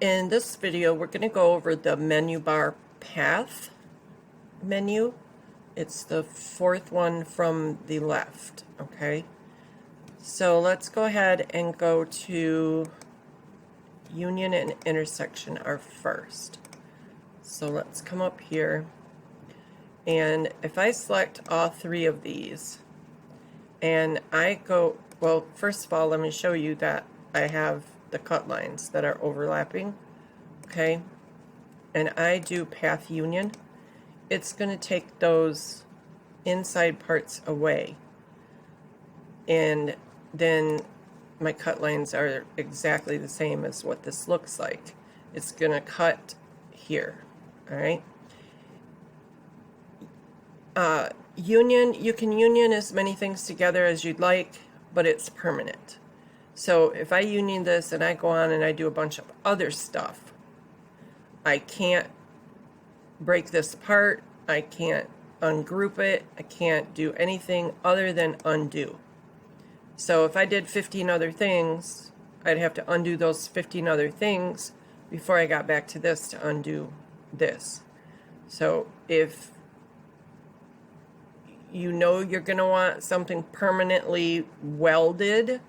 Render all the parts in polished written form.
In this video, we're going to go over the menu bar path menu. It's the fourth one from the left, okay? So let's go ahead and go to union and intersection are first. So let's come up here, and if I select all three of these, and I go, well, first of all, let me show you that I have the cut lines that are overlapping, okay? And I do path union. It's going to take those inside parts away, and then my cut lines are exactly the same as what this looks like. It's going to cut here, all right? Union, you can union as many things together as you'd like, but it's permanent. So if I union this and I go on and I do a bunch of other stuff, I can't break this apart, I can't ungroup it, I can't do anything other than undo. So if I did 15 other things, I'd have to undo those 15 other things before I got back to this to undo this. So if you know you're going to want something permanently welded,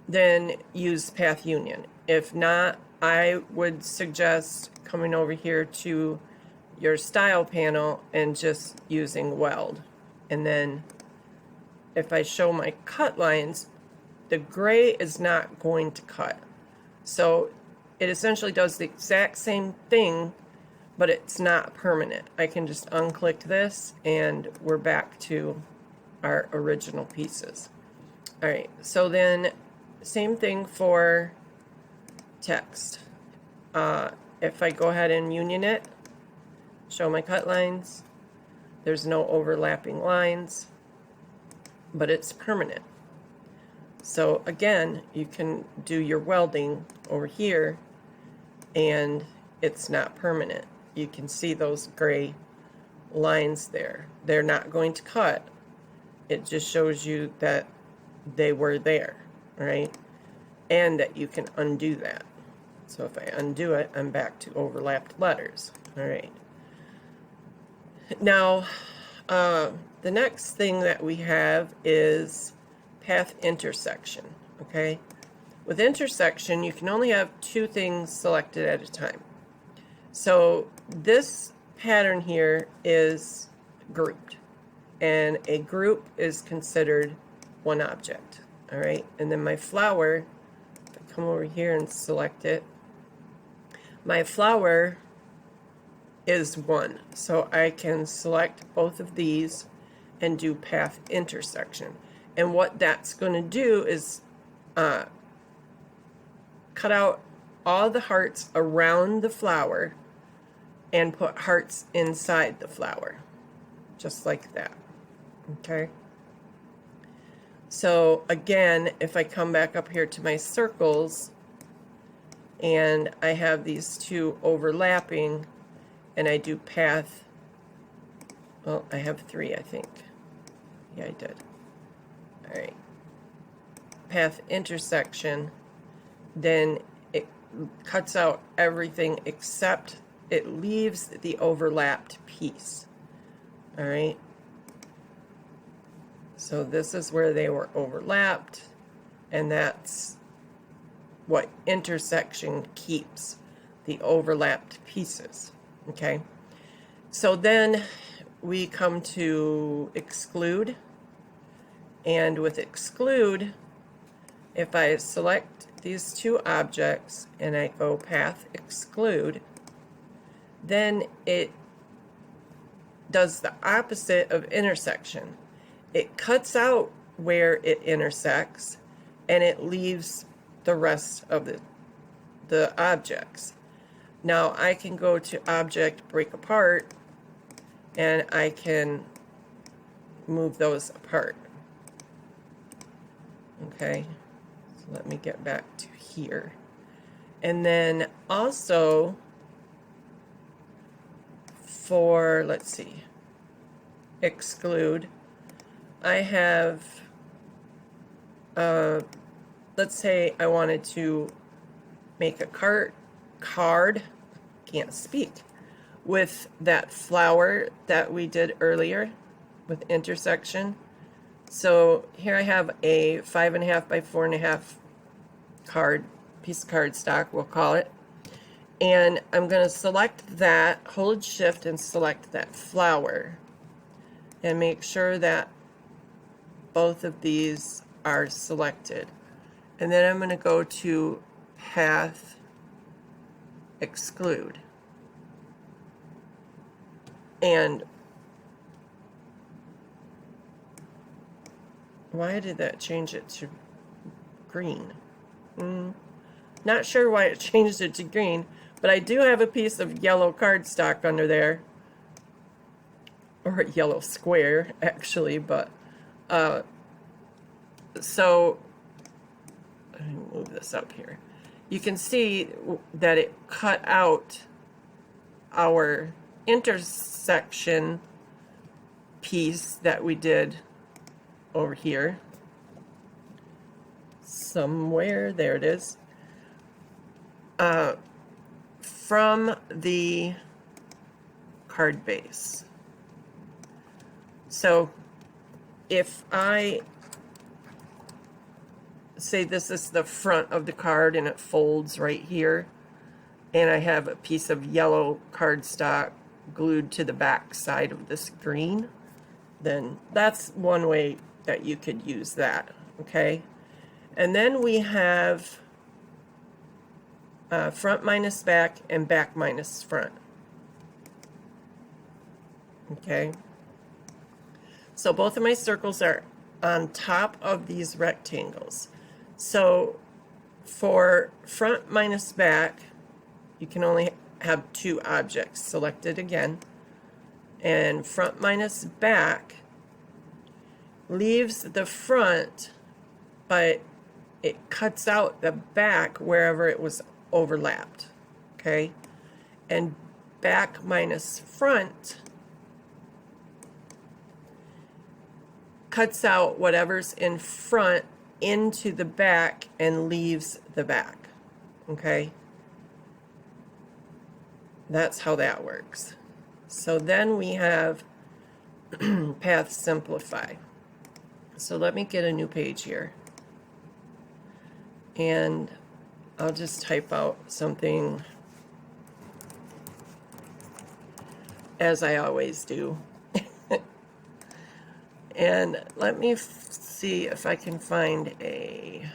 then use path union. If not, I would suggest coming over here to your style panel and just using weld. And then if I show my cut lines, the gray is not going to cut. So it essentially does the exact same thing, but it's not permanent. I can just unclick this and we're back to our original pieces. All right, so then same thing for text. If I go ahead and union it, show my cut lines, there's no overlapping lines, but it's permanent. So again, you can do your welding over here and it's not permanent. You can see those gray lines there. They're not going to cut. It just shows you that they were there, right? And that you can undo that. So if I undo it, I'm back to overlapped letters. All right. Now, the next thing that we have is path intersection, okay? With intersection, you can only have two things selected at a time. So this pattern here is grouped, and a group is considered one object, all right? And then my flower, if I come over here and select it, my flower is one. So I can select both of these and do path intersection. And what that's going to do is cut out all the hearts around the flower and put hearts inside the flower, just like that, okay? So again, if I come back up here to my circles and I have these two overlapping and I do path, well, I have three, I think. Yeah, I did. All right. Path intersection, then it cuts out everything except it leaves the overlapped piece. All right. So this is where they were overlapped, and that's what intersection keeps, the overlapped pieces. Okay. So then we come to exclude, and with exclude, if I select these two objects and I go path exclude, then it does the opposite of intersection. It cuts out where it intersects and it leaves the rest of the objects. Now I can go to object break apart and I can move those apart. Okay, so let me get back to here. And then also for, let's see, exclude, I have, let's say I wanted to make a cart card, can't speak, with that flower that we did earlier with intersection. So here I have a 5.5 by 4.5 card, piece of cardstock, we'll call it. And I'm going to select that, hold shift and select that flower. And make sure that both of these are selected. And then I'm going to go to Path, Exclude. And why did that change it to green? Not sure why it changed it to green, but I do have a piece of yellow cardstock under there, or a yellow square actually, but so let me move this up here. You can see that it cut out our intersection piece that we did over here somewhere. There it is. From the card base. So if I say this is the front of the card and it folds right here, and I have a piece of yellow cardstock glued to the back side of this green, then that's one way that you could use that, okay? And then we have front minus back and back minus front, okay? So both of my circles are on top of these rectangles. So for front minus back, you can only have two objects selected again. And front minus back leaves the front, but it cuts out the back wherever it was overlapped, okay? And back minus front cuts out whatever's in front into the back and leaves the back, okay? That's how that works. So then we have Path Simplify. So let me get a new page here. And I'll just type out something as I always do. And let me see if I can find a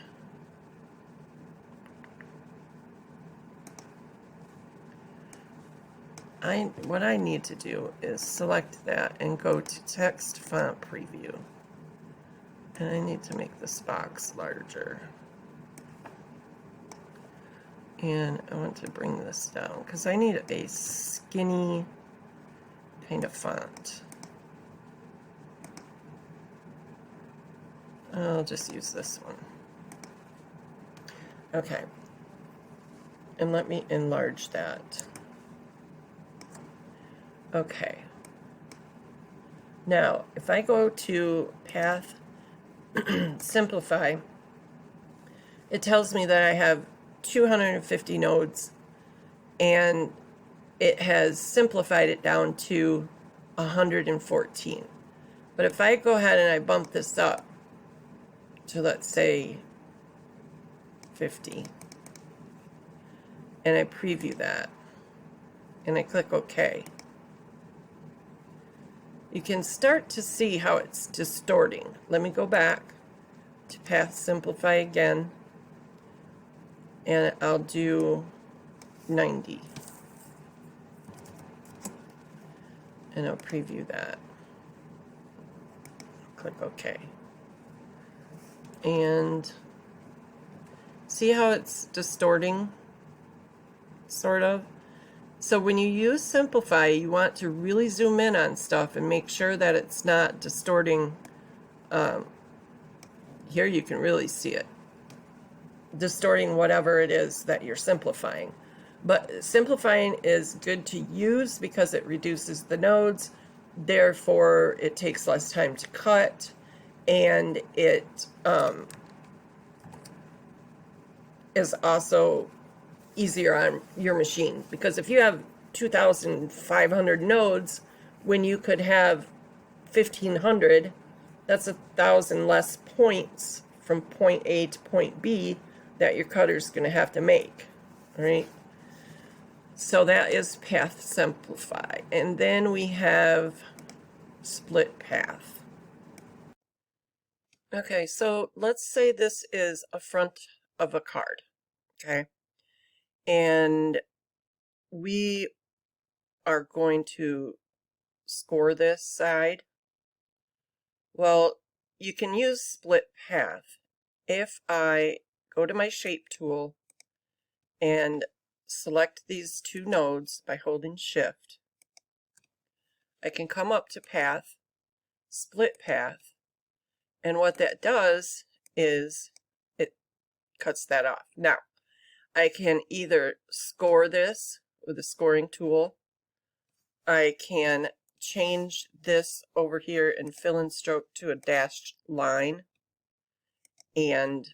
what I need to do is select that and go to Text Font Preview. And I need to make this box larger. And I want to bring this down because I need a skinny kind of font. I'll just use this one. Okay. And let me enlarge that. Okay. Now, if I go to Path Simplify, it tells me that I have 250 nodes, and it has simplified it down to 114. But if I go ahead and I bump this up to, let's say, 50, and I preview that, and I click OK, you can start to see how it's distorting. Let me go back to Path Simplify again, and I'll do 90. And I'll preview that. Click OK. And see how it's distorting? Sort of. So when you use Simplify, you want to really zoom in on stuff and make sure that it's not distorting. Here you can really see it. Distorting whatever it is that you're simplifying. But simplifying is good to use because it reduces the nodes, therefore it takes less time to cut, and it is also easier on your machine. Because if you have 2,500 nodes when you could have 1,500, that's 1,000 less points from point A to point B that your cutter's going to have to make. All right. So that is path simplify. And then we have split path. Okay, so let's say this is a front of a card, okay? And we are going to score this side. Well, you can use split path. If I go to my shape tool and select these two nodes by holding shift, I can come up to path, split path, and what that does is it cuts that off. Now, I can either score this with the scoring tool. I can change this over here and fill and stroke to a dashed line, and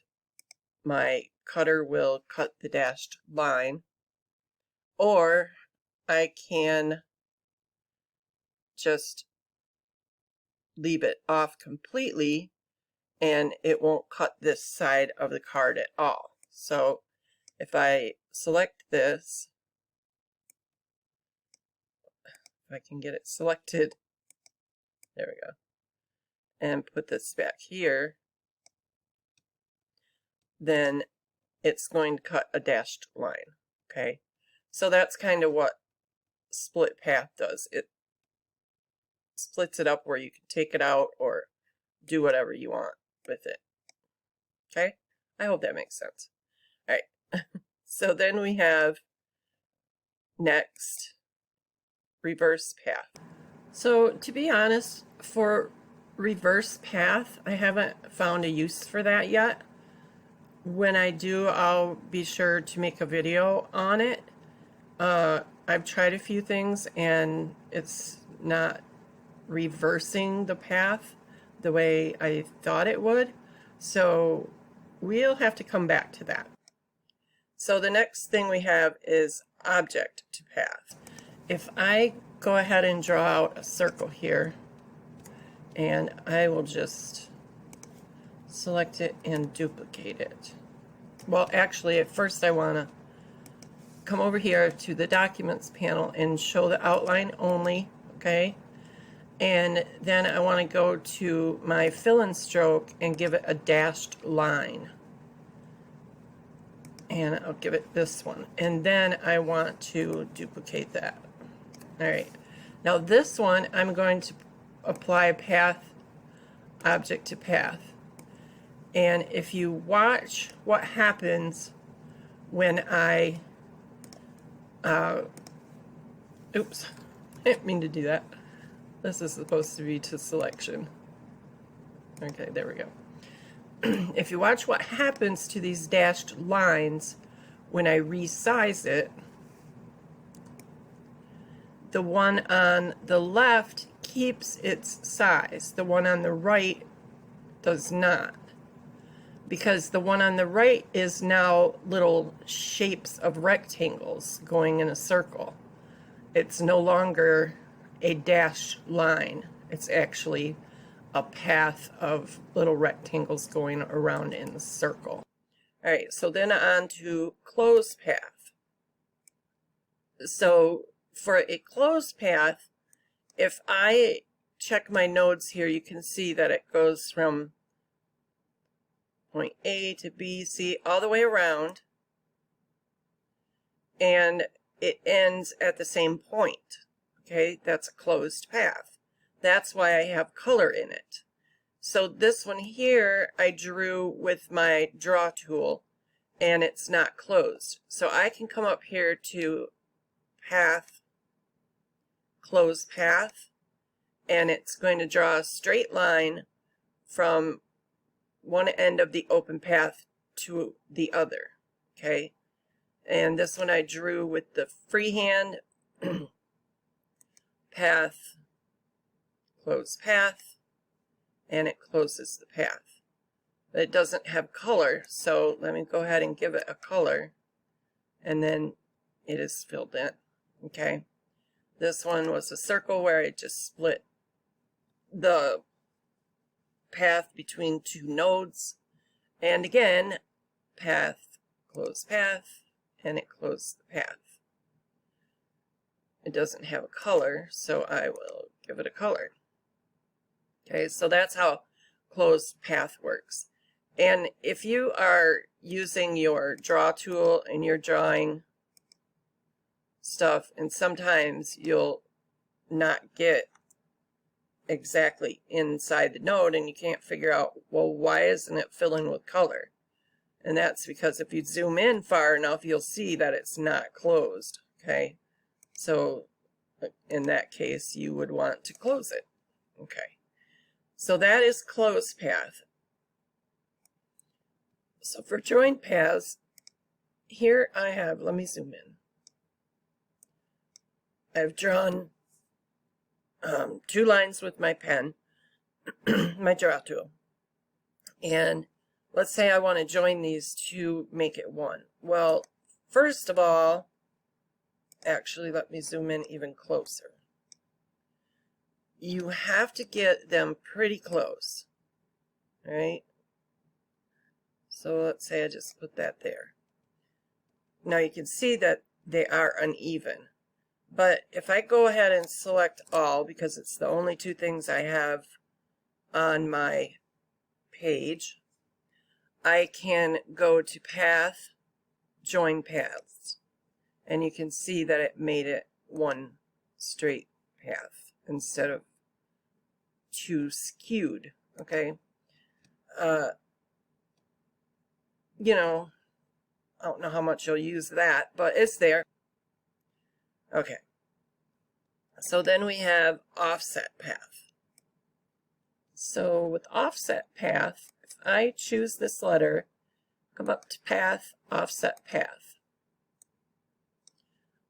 my cutter will cut the dashed line. Or I can just leave it off completely and it won't cut this side of the card at all. So if I select this, if I can get it selected, there we go, and put this back here, then it's going to cut a dashed line. Okay, so that's kind of what split path does. It splits it up where you can take it out or do whatever you want with it. Okay, I hope that makes sense. All right, so then we have next reverse path. So to be honest, for reverse path, I haven't found a use for that yet. When I do, I'll be sure to make a video on it. I've tried a few things and it's not reversing the path the way I thought it would. So we'll have to come back to that. So the next thing we have is object to path. If I go ahead and draw out a circle here, and I will just select it and duplicate it. Well, actually, at first I want to come over here to the Documents panel and show the outline only, okay? And then I want to go to my fill and stroke and give it a dashed line. And I'll give it this one. And then I want to duplicate that. All right. Now this one, I'm going to apply path, object to path. And if you watch what happens when I, oops, I didn't mean to do that. This is supposed to be to selection. Okay, there we go. If you watch what happens to these dashed lines when I resize it, the one on the left keeps its size. The one on the right does not. Because the one on the right is now little shapes of rectangles going in a circle. It's no longer a dashed line. It's actually a path of little rectangles going around in the circle. All right, so then on to close path. So for a closed path, if I check my nodes here, you can see that it goes from point A to B, C, all the way around, and it ends at the same point. Okay, that's a closed path. That's why I have color in it. So this one here I drew with my draw tool and it's not closed. So I can come up here to path, close path, and it's going to draw a straight line from one end of the open path to the other. Okay, and this one I drew with the freehand path, close path, and it closes the path. But it doesn't have color, so let me go ahead and give it a color. and then it is filled in. Okay, this one was a circle where I just split the path between two nodes, and again, path, close path, and it closed the path. It doesn't have a color, so I will give it a color. Okay, so that's how closed path works. And if you are using your draw tool and you're drawing stuff, and sometimes you'll not get exactly inside the node and you can't figure out, well, why isn't it filling with color? And that's because if you zoom in far enough, you'll see that it's not closed. Okay, so in that case, you would want to close it. Okay, so that is closed path. So for joined paths, here I have, let me zoom in. I've drawn 2 lines with my pen, my draw tool. And let's say I want to join these to make it one. Well, first of all, actually, let me zoom in even closer. You have to get them pretty close, all right? So let's say I just put that there. Now you can see that they are uneven. But if I go ahead and select all, because it's the only 2 things I have on my page, I can go to Path, Join Paths. And you can see that it made it one straight path instead of 2 skewed, okay? You know, I don't know how much you'll use that, but it's there. Okay, so then we have offset path. So with offset path, if I choose this letter, come up to Path, Offset Path,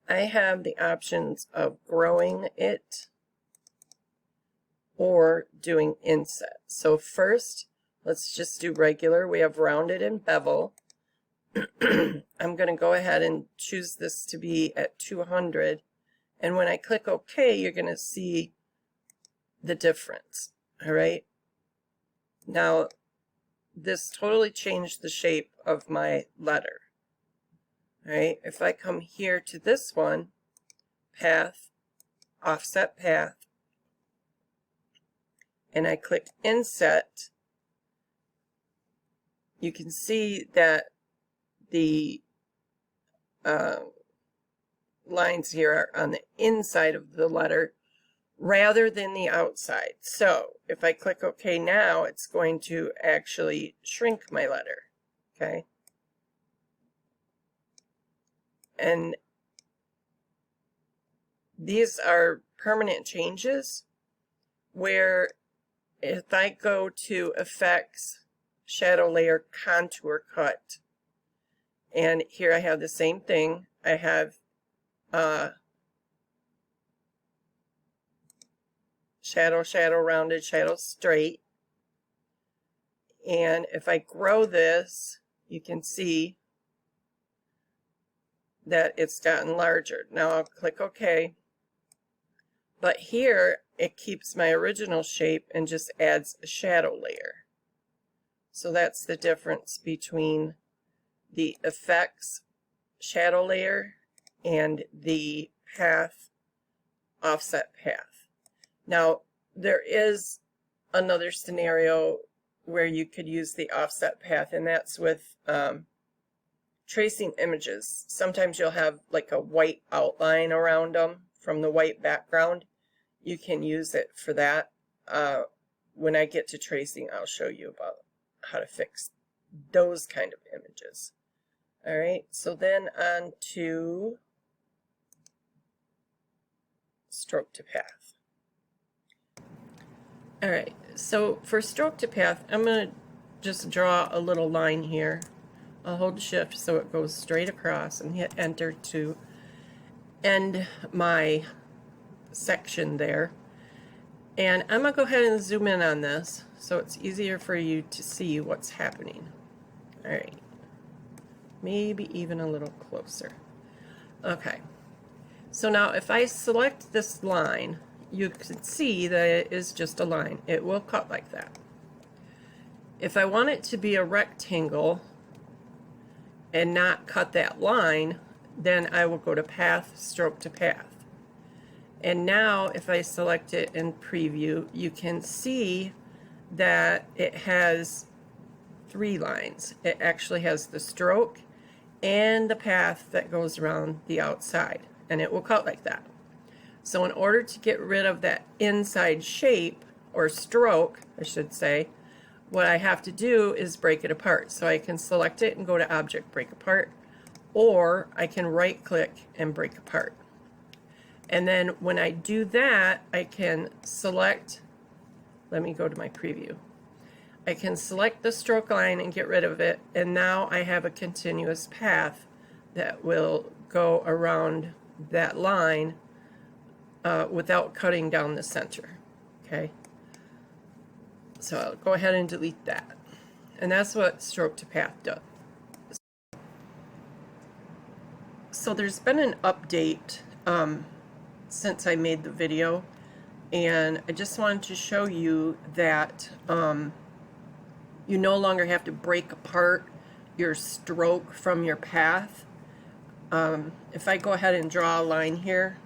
I have the options of growing it or doing inset. So first, let's just do regular. We have rounded and bevel. I'm going to go ahead and choose this to be at 200, and when I click OK, you're going to see the difference. All right, now this totally changed the shape of my letter. All right, if I come here to this one, Path, Offset Path, and I click Inset, you can see that the lines here are on the inside of the letter rather than the outside. So if I click OK now, it's going to actually shrink my letter. Okay, and these are permanent changes where if I go to Effects, Shadow Layer, Contour Cut, and here I have the same thing. I have shadow, shadow, rounded, shadow, straight. And if I grow this, you can see that it's gotten larger. Now I'll click OK. But here it keeps my original shape and just adds a shadow layer. So that's the difference between the Effects shadow layer and the Path offset path. Now there is another scenario where you could use the offset path, and that's with tracing images. Sometimes you'll have like a white outline around them from the white background. You can use it for that. When I get to tracing, I'll show you about how to fix those kind of images. All right, so then on to stroke to path. All right, so for stroke to path, I'm going to just draw a little line here. I'll hold shift so it goes straight across and hit enter to end my section there. And I'm going to go ahead and zoom in on this so it's easier for you to see what's happening. All right, maybe even a little closer. Okay, so now if I select this line, you can see that it is just a line. It will cut like that. If I want it to be a rectangle and not cut that line, then I will go to path, stroke to path. And now if I select it in preview, you can see that it has 3 lines. It actually has the stroke and the path that goes around the outside, and it will cut like that. So in order to get rid of that inside shape, or stroke, I should say, what I have to do is break it apart. So I can select it and go to Object, Break Apart, or I can right click and break apart. And then when I do that, I can select, let me go to my preview. I can select the stroke line and get rid of it, and now I have a continuous path that will go around that line without cutting down the center. Okay, so I'll go ahead and delete that, and that's what stroke to path does. So there's been an update since I made the video, and I just wanted to show you that you no longer have to break apart your stroke from your path. If I go ahead and draw a line here,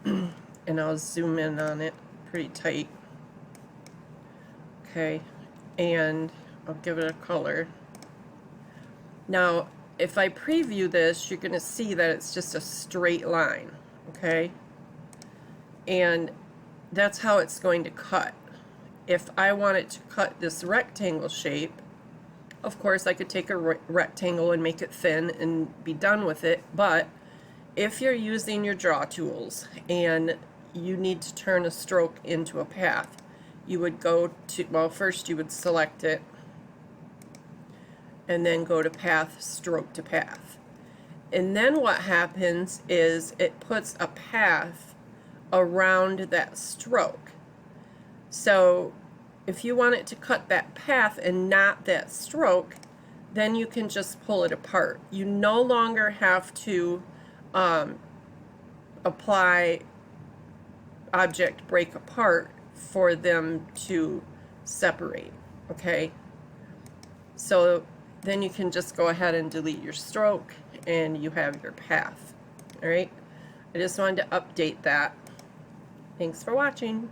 and I'll zoom in on it pretty tight, okay, and I'll give it a color. Now if I preview this, you're going to see that it's just a straight line, okay, and that's how it's going to cut. If I wanted to cut this rectangle shape, of course I could take a rectangle and make it thin and be done with it, but if you're using your draw tools and you need to turn a stroke into a path, you would go to, well, first you would select it and then go to path, stroke to path. And then what happens is it puts a path around that stroke. So if you want it to cut that path and not that stroke, then you can just pull it apart. You no longer have to apply Object, Break Apart for them to separate, okay? So then you can just go ahead and delete your stroke and you have your path. All right, I just wanted to update that. Thanks for watching.